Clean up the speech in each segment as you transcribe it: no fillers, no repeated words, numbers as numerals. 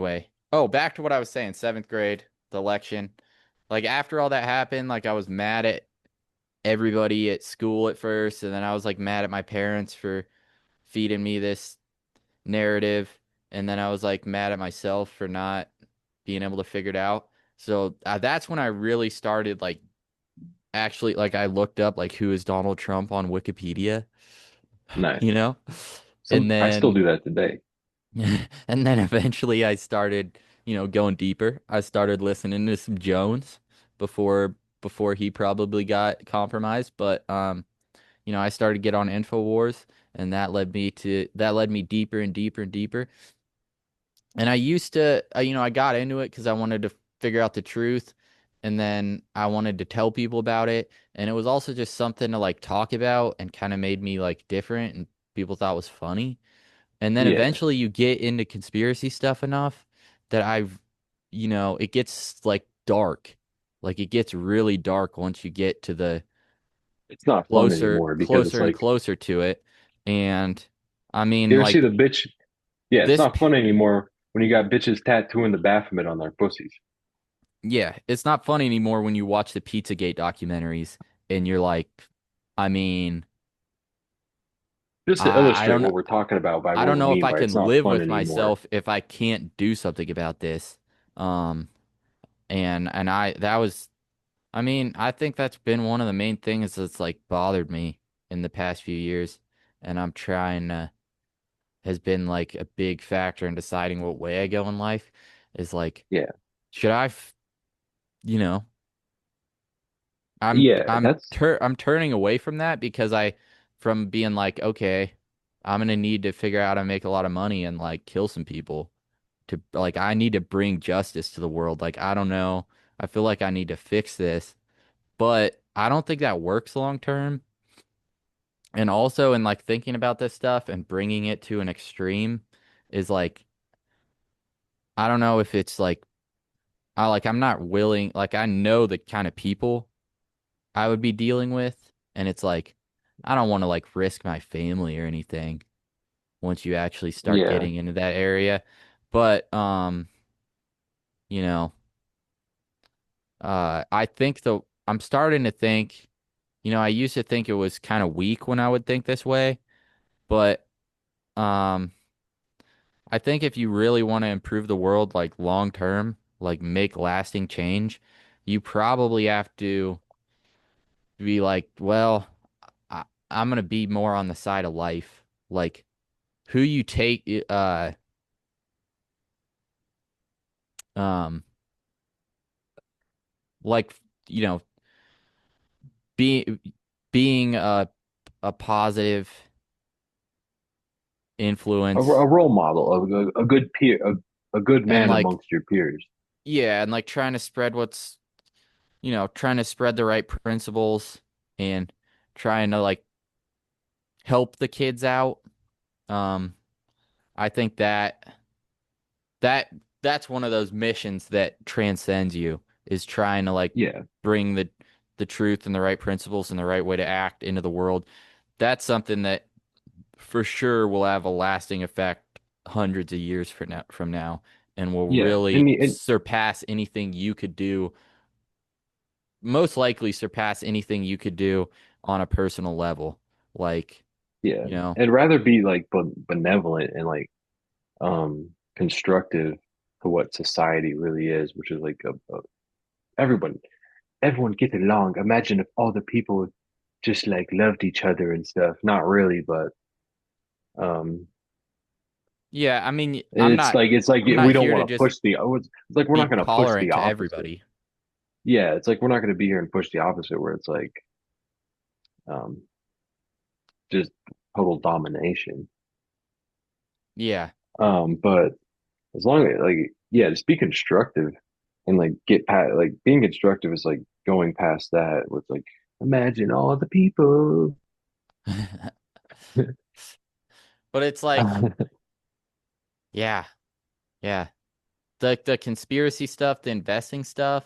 Anyway, oh, back to what I was saying, seventh grade, the election. Like after all that happened, like I was mad at everybody at school at first, and then I was like mad at my parents for feeding me this narrative, and then I was like mad at myself for not being able to figure it out. So that's when I really started like actually like I looked up like who is Donald Trump on Wikipedia, Nice. you know? And I still then do that today. and then eventually I started, going deeper. I started listening to some Jones before he probably got compromised, but I started to get on InfoWars, and that led me deeper and deeper and deeper. And I used to, I got into it because I wanted to figure out the truth, and then I wanted to tell people about it, and it was also just something to like talk about and kind of made me like different, and people thought was funny. And then Yeah. eventually you get into conspiracy stuff enough that it gets like dark. Like it gets really dark once you get to the It's not fun closer, anymore because it's closer and like, closer to it. And I mean, you ever see like the bitch? Yeah, it's this, not fun anymore when you got bitches tattooing the Baphomet on their pussies. yeah, it's not funny anymore when you watch the Pizzagate documentaries and you're like, I mean, Just to I illustrate don't, what we're talking about by I what don't we know if mean I by it's can not live fun with anymore. myself if I can't do something about this. Um, and that was I mean, I think that's been one of the main things that's like bothered me in the past few years, and I'm trying to has been like a big factor in deciding what way I go in life is like, Yeah. should I, you know, Yeah, that's I'm turning away from that because from being like, okay, I'm gonna need to figure out how to make a lot of money and like kill some people to like I need to bring justice to the world. Like I don't know, I feel like I need to fix this, but I don't think that works long term. And also in like thinking about this stuff and bringing it to an extreme is like I don't know if it's like I'm not willing like I know the kind of people I would be dealing with, and it's like I don't want to like risk my family or anything once you actually start yeah. getting into that area. But you know, I think I'm starting to think, I used to think it was kind of weak when I would think this way, but um I think if you really want to improve the world like long term, like make lasting change, you probably have to be like, well, I'm gonna be more on the side of life. Like who you take, um, like you know, be being a positive A influence role model, a good peer, a good and man like amongst your peers. yeah, and like trying to spread trying to spread the right principles and trying to like help the kids out. Um, I think that that's one of those missions that transcends you is trying to like Yeah. bring the truth and the right principles and the right way to act into the world. That's something that for sure will have a lasting effect hundreds of years from now and will Yeah. really And surpass anything you could do, most likely surpass anything you could do on a personal level. Like, yeah. you know, And rather be like benevolent and like constructive to what society really is, which is like everyone everyone get along. Imagine if all the people just like loved each other and stuff. Not really, but um yeah, I mean, it's like I'm not we don't here to want to just push it's like we're be not going to push tolerant the to opposite. everybody. Yeah, it's like we're not going to be here and push the opposite where it's like um just total domination. Yeah. But as long as like yeah, just be constructive and like get past like being constructive is like going past that with like imagine all the people. But it's like, yeah, yeah. The conspiracy stuff, the investing stuff,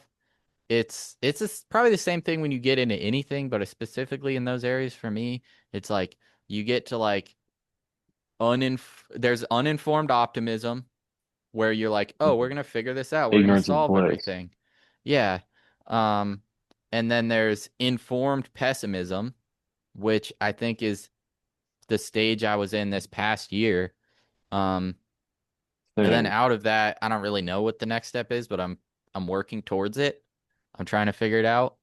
probably the same thing when you get into anything, but specifically in those areas for me, it's like you get to like there's uninformed optimism where you're like, oh, we're gonna figure this out. We're gonna Ignorance is solve bliss. everything. Yeah. Um, and then there's informed pessimism, which I think is the stage I was in this past year. Um, and then Same. out of that, I don't really know what the next step is, but I'm working towards it. I'm trying to figure it out.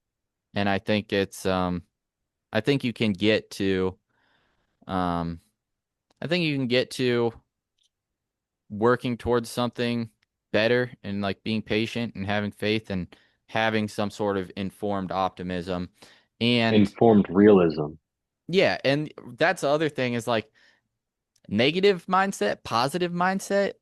And I think I think you can get to um I think you can get to working towards something better and like being patient and having faith and having some sort of informed optimism. And Informed realism. yeah, and that's the other thing is like negative mindset, positive mindset.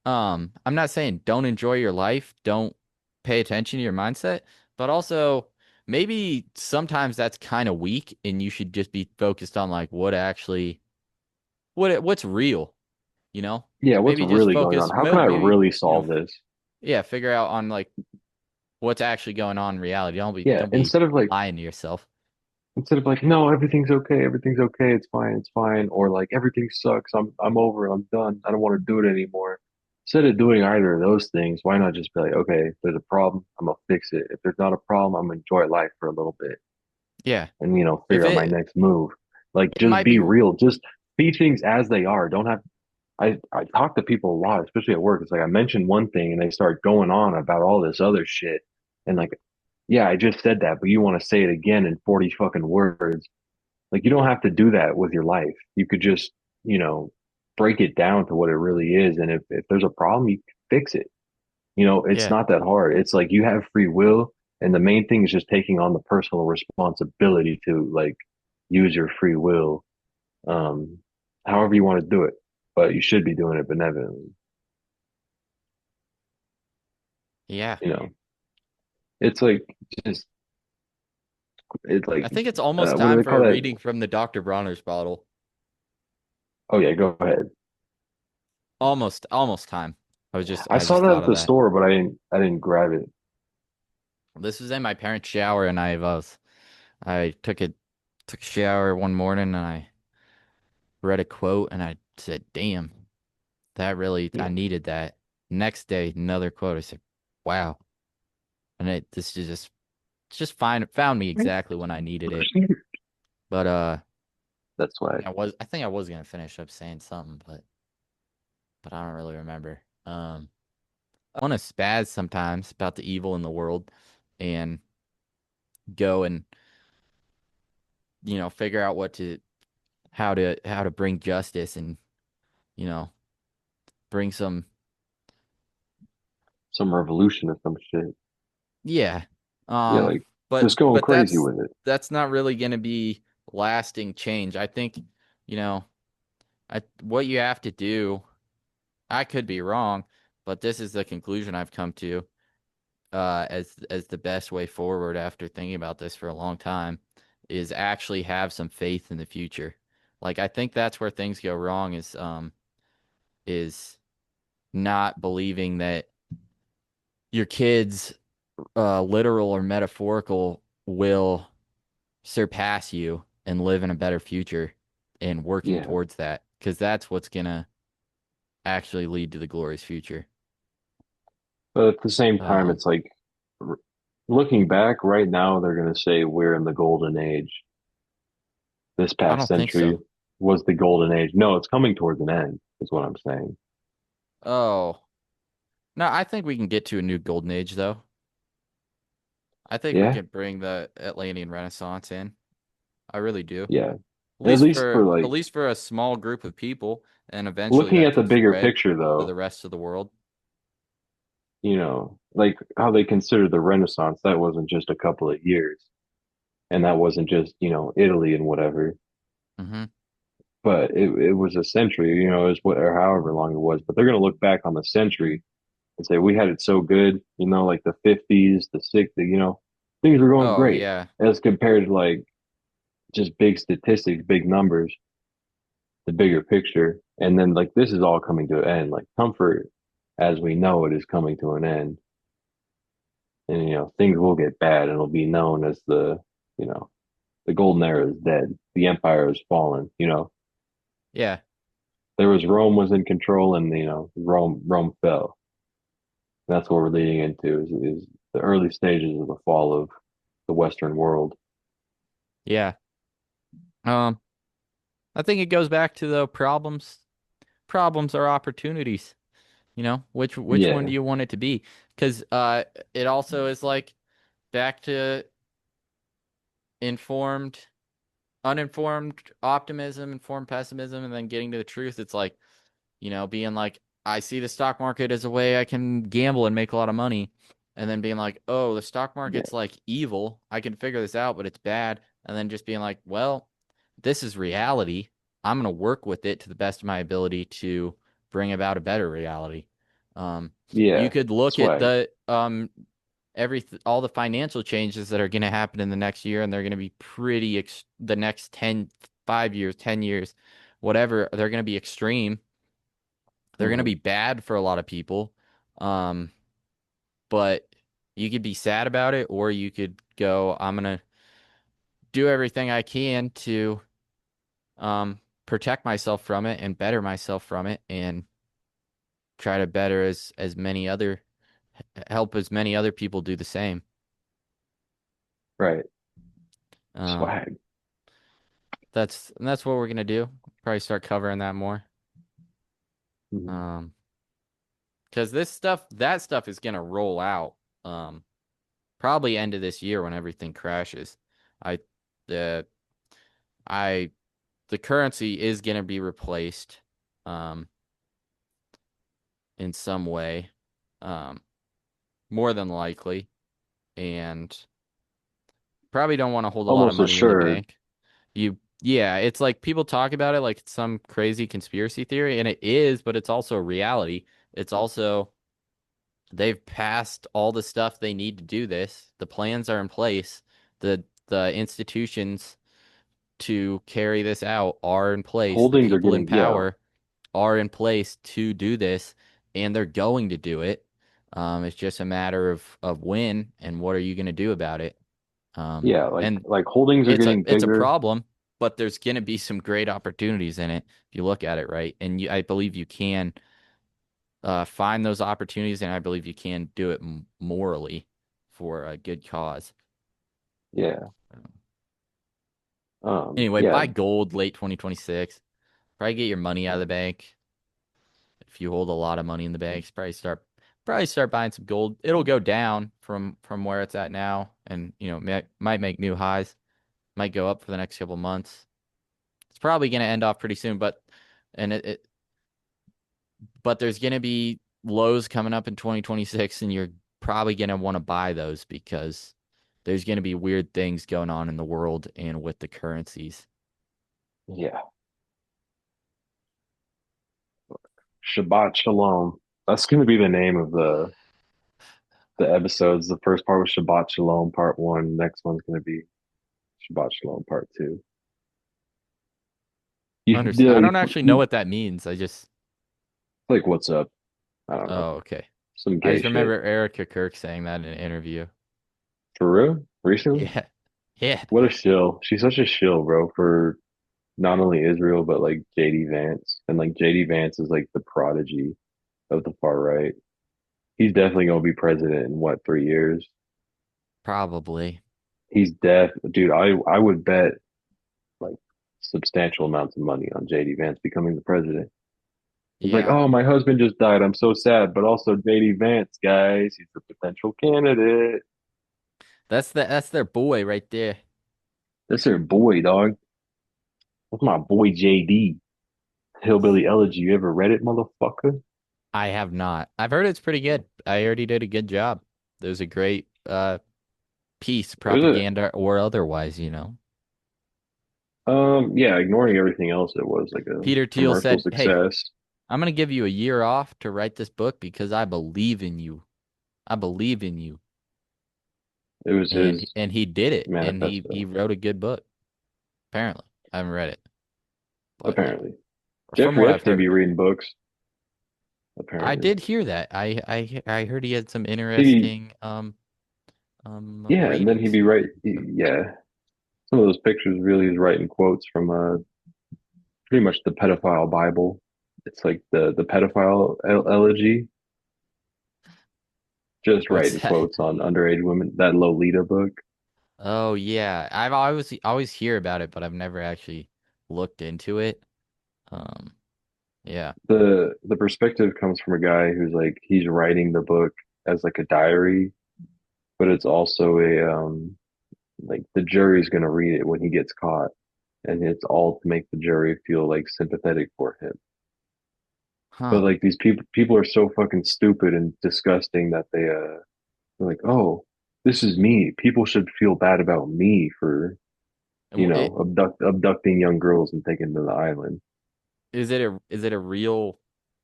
I'm not saying don't enjoy your life, don't pay attention to your mindset, but also maybe sometimes that's kind of weak and you should just be focused on like what actually what's real, you know? Yeah, what's Maybe just really going on? focus How can I maybe, really solve this? yeah, figure out on like what's actually going on in reality. Yeah, Don't be lying to yourself. instead of like, no, everything's okay, it's fine, or like everything sucks, I'm over it, I'm done, I don't want to do it anymore. Instead of doing either of those things, why not just be like, okay, if there's a problem, I'm gonna fix it. If there's not a problem, I'm gonna enjoy life for a little bit Yeah. and If figure out my next move. Like it just might be be real, just be things as they are. Don't have I talk to people a lot, especially at work. It's like I mention one thing and they start going on about all this other shit. And like, yeah, I just said that, but you want to say it again in 40 fucking words. Like you don't have to do that with your life. You could just, you know, break it down to what it really is. And if there's a problem, you can fix it. It's yeah. not that hard. It's like you have free will. And the main thing is just taking on the personal responsibility to like use your free will, um, however you want to do it. But you should be doing it benevolently. Yeah. You know, it's like just, it's like, I think it's almost what do time they for call a that? reading from the Dr. Bronner's bottle. Oh, yeah, go ahead. Almost time. I I saw just that thought at of the that. store, but I didn't grab it. This was in my parents' shower and I took a shower one morning and I read a quote and I said, "Damn, I Yeah. needed that." Next day, another quote. I said, "Wow." And this is just found me exactly when I needed it. But That's why. I think I was gonna finish up saying something, but I don't really remember. I want to spaz sometimes about the evil in the world and go and figure out how to bring justice and you know bring some Some revolution or some shit. yeah. Yeah, Um, like just going but crazy with it. that's not really gonna be lasting change. I think you know I what you have to do. I could be wrong, but this is the conclusion I've come to as the best way forward after thinking about this for a long time is actually have some faith in the future. Like I think that's where things go wrong is not believing that your kids literal or metaphorical will surpass you and live in a better future and working Yeah. towards that because that's what's gonna actually lead to the glorious future. But at the same time, Um, it's like r- looking back right now, they're going to say we're in the golden age. This I past don't think century so. was the golden age. No, it's coming towards an end, is what I'm saying. Oh, no, I think we can get to a new golden age though. I think we Yeah. could bring the Atlantean Renaissance in. I really do. Yeah. At least for At like least for a small group of people, and eventually looking that at the can bigger spread picture, to the though, rest of the world. like how they consider the Renaissance, that wasn't just a couple of years. And that wasn't just, Italy and whatever, Hmm. but it was a century, is what, or however long it was. But they're going to look back on the century and say, we had it so good, like the 50s, the 60s, things were going Oh great yeah. as compared to like just big statistics, big numbers, the bigger picture. And then like this is all coming to an end. Like comfort as we know it is coming to an end. And things will get bad and it'll be known as you know, the golden era is dead. The empire has fallen. Yeah. there was Rome was in control, and Rome fell. That's what we're leading into is the early stages of the fall of the Western world. Yeah. Um, I think it goes back to the problems. Problems are opportunities. You know, which one do Yeah, you want it to be? Because it also is like back to informed, uninformed optimism, informed pessimism, and then getting to the truth. It's like, being like, I see the stock market as a way I can gamble and make a lot of money. And then being like, oh, the stock yeah, market's like evil. I can figure this out, but it's bad. And then just being like, well, this is reality. I'm going to work with it to the best of my ability to bring about a better reality. Um, you yeah. could look at Swag. the all the financial changes that are going to happen in the next year, and they're going to be the next 5 years, 10 years, whatever, they're going to be extreme. They're going to Hmm. be bad for a lot of people. Um, but you could be sad about it, or you could go, I'm going to do everything I can to protect myself from it and better myself from it and try to better as many other help as many other people do the same. Right. Um, Swag. that's what we're gonna do. Probably start covering that more. Hmm. Um, because that stuff is gonna roll out. Um, probably end of this year when everything crashes. I the I the currency is gonna be replaced, um, in some way, um, more than likely, and probably don't want to hold a lot of Almost money in the assured. bank. Yeah, it's like people talk about it like it's some crazy conspiracy theory, and it is, but it's also a reality. It's also they've passed all the stuff they need to do this. The plans are in place. The institutions to carry this out are in place. The Holdings are people in getting, yeah, power are in place to do this, and they're going to do it. It's just a matter of when and what are you going to do about it. yeah, And like holdings are getting it's a bigger. problem, but there's going to be some great opportunities in it if you look at it right. And I believe you can find those opportunities, and I believe you can do it morally for a good cause. Yeah. Anyway, Yeah. buy gold late 2026. Probably get your money out of the bank. If you hold a lot of money in the banks, probably start buying some gold. It'll go down from where it's at now, and might make new highs. Might go up for the next couple months. It's probably going to end off pretty soon, and but there's going to be lows coming up in 2026, and you're probably going to want to buy those because there's going to be weird things going on in the world and with the currencies. Yeah. Shabbat Shalom. That's going to be the name of the episodes. The first part was Shabbat Shalom Part One. Next one's going to be Shabbat Shalom Part Two. Understand? I don't actually know what that means. Like, what's up? I don't know. Oh, okay. Some I gay just shit. remember Erica Kirk saying that in an interview. For real? Recently? Yeah. Yeah, What a dude. shill. She's such a shill, bro, for not only Israel, but like JD Vance. And like JD Vance is like the prodigy of the far right. He's definitely gonna be president in what, 3 years? Probably. He's dude. I would bet like substantial amounts of money on JD Vance becoming the president. It's like, Yeah. oh, my husband just died. I'm so sad, but also JD Vance, guys, he's the potential candidate. That's their boy right there. That's their boy, dog. That's my boy JD. Hillbilly Elegy. You ever read it, motherfucker? I have not. I've heard it's pretty good. I heard he did a good job. There's a great piece, It was propaganda or otherwise. yeah, ignoring everything else, it was like a Peter Thiel commercial said, "Hey, success. I'm gonna give you a year off to write this book because I believe in you. I believe in you." It was And his and he did it, and he manifesto, wrote a good book. Apparently, I haven't read it, but apparently. from Jeffrey what I've Epstein be heard, reading books, I apparently. did hear that. I heard he had some He, interesting yeah, and then he'd readings. be yeah, some of those pictures really is writing quotes from pretty much the pedophile Bible. It's like the pedophile elegy, just What's writing that? quotes on underage women. That Lolita book. Oh yeah, I've always hear about it, but I've never actually looked into it. Um, yeah. The perspective comes from a guy who's like he's writing the book as like a diary, but it's also a like the jury's gonna read it when he gets caught, and it's all to make the jury feel like sympathetic for him. But Huh. like these people are so fucking stupid and disgusting that they're like, oh, this is me. People should feel bad about me for, It abducting young girls and taking them to the island. is it a real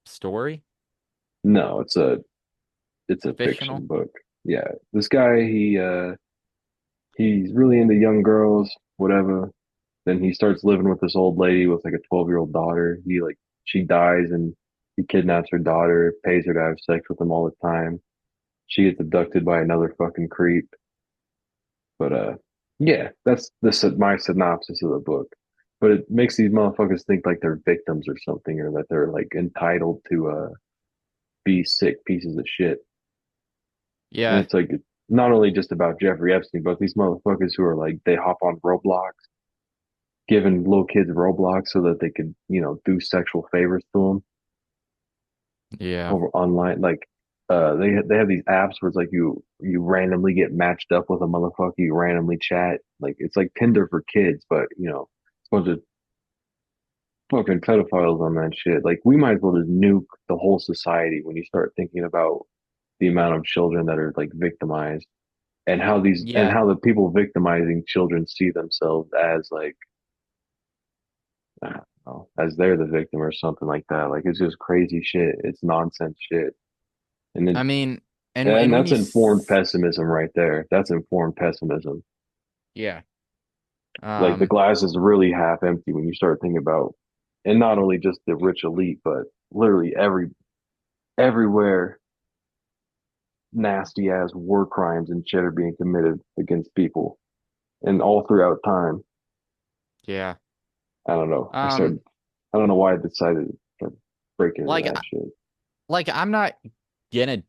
story? No, it's a fiction Fictional? book. Yeah. This guy, he's really into young girls, whatever. Then he starts living with this old lady with like a 12-year-old daughter. She dies and he kidnaps her daughter, pays her to have sex with him all the time. She gets abducted by another fucking creep. But yeah, that's my synopsis of the book. But it makes these motherfuckers think like they're victims or something, or that they're like entitled to be sick pieces of shit. And Yeah. it's like not only just about Jeffrey Epstein, but these motherfuckers who are like they hop on Roblox, giving little kids Roblox so that they could, do sexual favors to them Yeah. over online. Like, they have these apps where it's like you randomly get matched up with a motherfucker, you randomly chat. Like it's like Tinder for kids, but it's a bunch of fucking pedophiles on that shit. Like we might as well just nuke the whole society when you start thinking about the amount of children that are like victimized and Yeah. how the people victimizing children see themselves as like I don't know, as they're the victim or something like that. Like it's just crazy shit. It's nonsense shit. And I then mean, and and when that's you informed pessimism right there. That's informed pessimism. yeah. Like the Um glass is really half empty when you start thinking about, and not only just the rich elite, but literally everywhere nasty ass war crimes and shit are being committed against people, and all throughout time. yeah. I don't know. Um I don't know why I decided to start breaking into like that shit. I'm not gonna